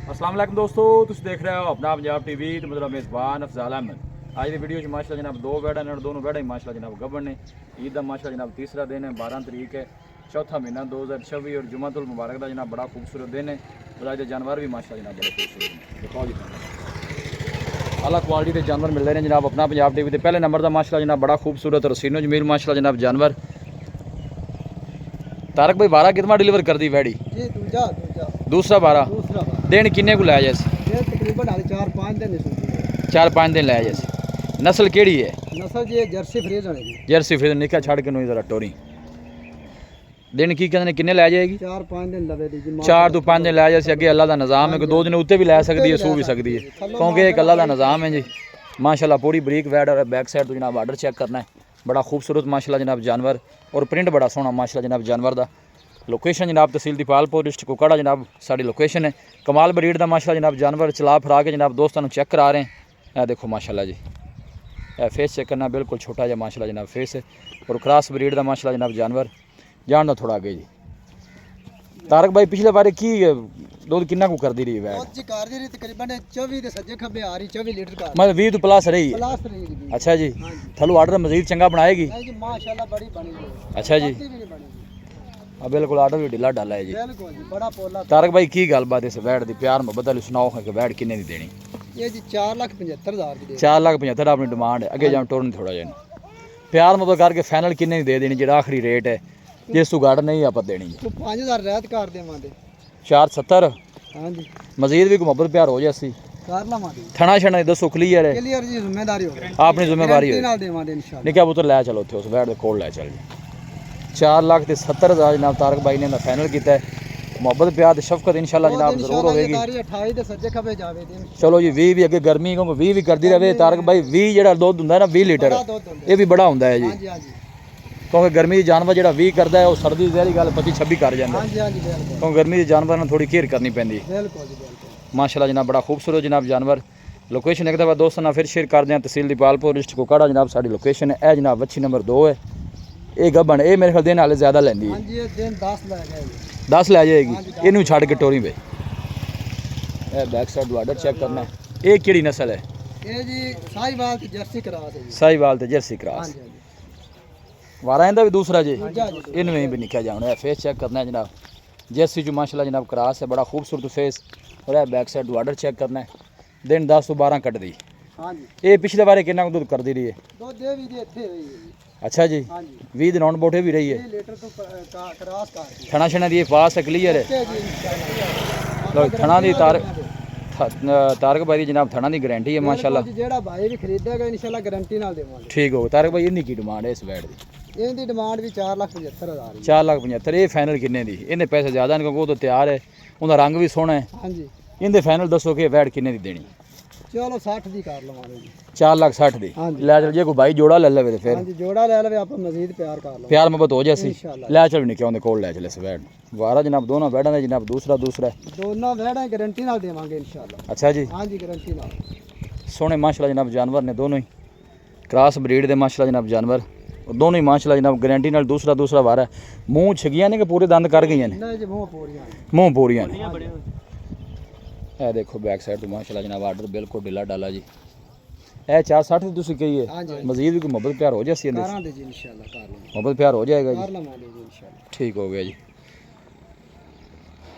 अस्सलाम वालेकुम दोस्तों, तुम देख रहे हो अपना पंजाब टीवी तो मेरा मेज़बान अफजाल अहमद। आज की वीडियो माशाल्लाह जनाब दो बैड ने, दोनों बैड माशाल्लाह जनाब गब्बन ने। ईद का माशाल्लाह जनाब तीसरा दिन है, 12 तरीक है, चौथा महीना 2026 और जुमातुल मुबारक का जनाब बड़ा खूबसूरत दिन है। और आज जानवर भी माशाल्लाह जनाब बड़े खूबसूरत हैं। दिखाओ जी अलग क्वालिटी के जानवर मिल रहे हैं जनाब अपना पंजाब टीवी के पहले नंबर का माशाल्लाह जनाब बड़ा खूबसूरत और सीनो जमील माशाल्लाह जनाब जानवर। तारक भाई 12 कितना डिलीवर कर दी वैडी जी दूसरा 12 दिन किन्ने को लै जैसे तकरीबन 4-5 दिन 4-5 दिन लै जैसे। नस्ल केड़ी है? नस्ल जी जर्सी फ्रीजन है जी। जर्सी फ्रीजन निका छड़ के जरा टोरी दिन की कहते किन्ने लै जाएगी? 4-5 दिन लवे दी जी। 4 तो 5 दिन लै जैसे। अगे अल्लाह का निज़ाम है कि 2 दिन उत्ते भी लै सकती है, सू भी सकती है, क्योंकि एक अल्लाह का निज़ाम है जी। माशाल्लाह पूरी बरीक वैड और बैक साइड तो जनाब आर्डर चेक करना है। बड़ा खूबसूरत माशाल्लाह जनाब जानवर और प्रिंट बड़ा सोहना माशाल्लाह जनाब जानवर का। लोकेशन जनाब तहसील दीपालपुर डिस्ट्रिक्ट कुकाड़ा जनाब साड़ी लोकेशन है। कमाल ब्रीड का माशाल्लाह जनाब जानवर चला फिरा के जनाब दोस्तों चेक करा रहे हैं। देखो माशाल्लाह जी फेस चेक करना, बिल्कुल छोटा जहा माशाल्लाह जनाब फेस है और क्रॉस ब्रीड का माशाल्लाह जनाब जानवर। जान दो थोड़ा आगे जी। तारक भाई पिछले बारे की दूध किन्ना को कर दी रही है? तकरीबन 24 ते सज्जे खब्बे आ रही 24 लीटर का, मतलब 20 तो प्लस रही है। प्लस रही जी। अच्छा जी, थलो आर्डर मजीद चंगा बनाएगी जी माशाल्लाह बड़ी बनी है। अच्छा जी, अब बिल्कुल आर्डर भी ढिला डाला है जी। बिल्कुल जी बड़ा पोला। तारक भाई की गलबात इस वैड की प्यार मोहब्बत वाली सुनाओ है कि वैड किन्ने दी देनी? ये जी 4,75,000 दी। 4,75,000 अपनी डिमांड है। अगे जाओ टोरन थोड़ा जहा प्यार मोहब्बत करके फाइनल किन्ने दी दे देनी? जो आखिरी रेट है जिस तू गाड़ नहीं आप देनी तो 5,000 रैत कर देवांगे। 470 हां जी, मजीद भी मोहब्बत प्यार हो जासी कर लावांगे। थना छना दसो क्लियर है? क्लियर जी, जिम्मेदारी हो अपनी जिम्मेदारी है। नाल देवांगे इंशाल्लाह। निका पुत्र लै चलो उस वैड के कोल लै चल जी। 4,70,000 जनाब तारक भाई ने फाइनल किया है। मोहब्बत प्यार शफकत इंशाल्लाह जनाब जरूर होगी। 28 ते सज्जे खबे जावे दी। चलो जी 20 भी अगे गर्मी क्योंकि 20 भी करती रहे तारक भाई। 20 जो दुध होंगे ना 20 लीटर ये भी बड़ा होंगे है जी, क्योंकि गर्मी जानवर जो 20 करता है वो सर्दी जहरी गल 25-26 कर जाता है, क्योंकि गर्मी जानवर थोड़ी केयर करनी पैंदी। माशाल्लाह जनाब बड़ा खूबसूरत जनाब जानवर। लोकेशन एक दफ़ा दोस्तों ना फिर शेयर कर दें, तहसील दीपालपुर डिस्ट्रिक्ट कुकाड़ा जनाब साड़ी लोकेशन है। जनाब वच्छी नंबर 2 है। ये गब्बन ये मेरे ख्याल दिन हाले ज़्यादा लैंदी है। 10 लै जाएगी। इनू छड़ के टोरी वे बैक साइड आर्डर चेक करना है। ये केड़ी नस्ल है? ये जी साहिवाल ते जर्सी क्रॉस है जी। साहिवाल ते जर्सी क्रॉस। वारा इंदा भी दूसरा जी, इनमें भी निकल जाना। फेस चेक करना है जनाब। जर्सी जो माशाल्लाह जनाब क्रॉस है, बड़ा खूबसूरत फेस और बैक साइड आर्डर चेक करना है। दिन 10 तो 12 कट दी। ये पिछले बारे कितना दूध कर दी रही है? अच्छा जी, 20 दिन ऑन बोटे भी रही है। थना छना दी पास है, क्लियर है। लो थना दी तारक भाई जनाब थना दी गारंटी है माशाल्लाह। जेड़ा भाई भी खरीदेगा इंशाल्लाह गारंटी नाल देवांगे। ठीक हो तारक भाई। इन्नी की डिमांड है इस वैड दी? इनकी डिमांड भी 4,75,000। 4,75,000 ये फाइनल किन्ने दी? इन्हें पैसे ज़्यादा नहीं क्योंकि वो तो तैयार है, उनका रंग भी सोहना है। हाँ जी, इनके फाइनल दसो कि वैड किन्ने दी देनी? चलो 60 दी कर लवांगे जी। 4,60,000 दी लै चल। जे कोई भाई जोड़ा ले लवे फिर? हाँ जी, जोड़ा ले लवे आप मजीद प्यार कर लो। प्यार मोहब्बत हो जासी लै चल। नहीं क्यों कोल लै चले इस वैड वारा जनाब दोनों वैडा ने जनाब दूसरा है। दोनों वैडा गारंटी नाल देवांगे इंशाल्लाह। अच्छा जी, हाँ जी गारंटी नाल। सोहने माशाल्लाह जनाब जानवर ने दोनों ही क्रॉस ब्रीड दे माशाल्लाह जनाब जानवर और दोनों ही माशाल्लाह जनाब गारंटी नाल दूसरा वारा है। मूँह छगियां ने कि पूरे दंद कर गई ने? नहीं जी, मुंह पूरियां। मूँह पूरियां ने। ए देखो बैक साइड तो माशाल्लाह जनाब आर्डर बिल्कुल ढिला डाला जी। 460 दी तुसी कही है। मजीद भी कोई मोहब्बत प्यार हो जासी मोहब्बत प्यार हो जाएगा जी। ठीक हो गया जी।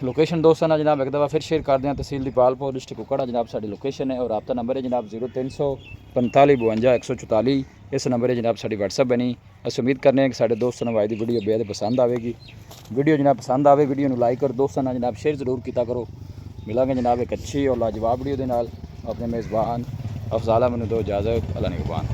लोकेशन दोस्तों ना जनाब एक दफ़ा फिर शेयर कर दें, तहसील दीपालपुर डिस्ट्रिक्ट कुकाड़ा जनाब साड़ी लोकेशन है और रब्ता नंबर है जनाब 0345 52 144। इस नंबर है जनाब साड़ी व्हाट्सअप बनी। अस उम्मीद करने कि साढ़े दोस्तों ने दी वीडियो बेहद पसंद आएगी। वीडियो जनाब पसंद आए वीडियो में लाइक और दोस्तों ना जनाब शेयर जरूर किया करो। मिलेंगे जनाब एक अच्छी और लाजवाब वीडियो के नाल। अपने मेज़बान अफजाल अहमद दो इजाज़त। अल्लाह निगहबान।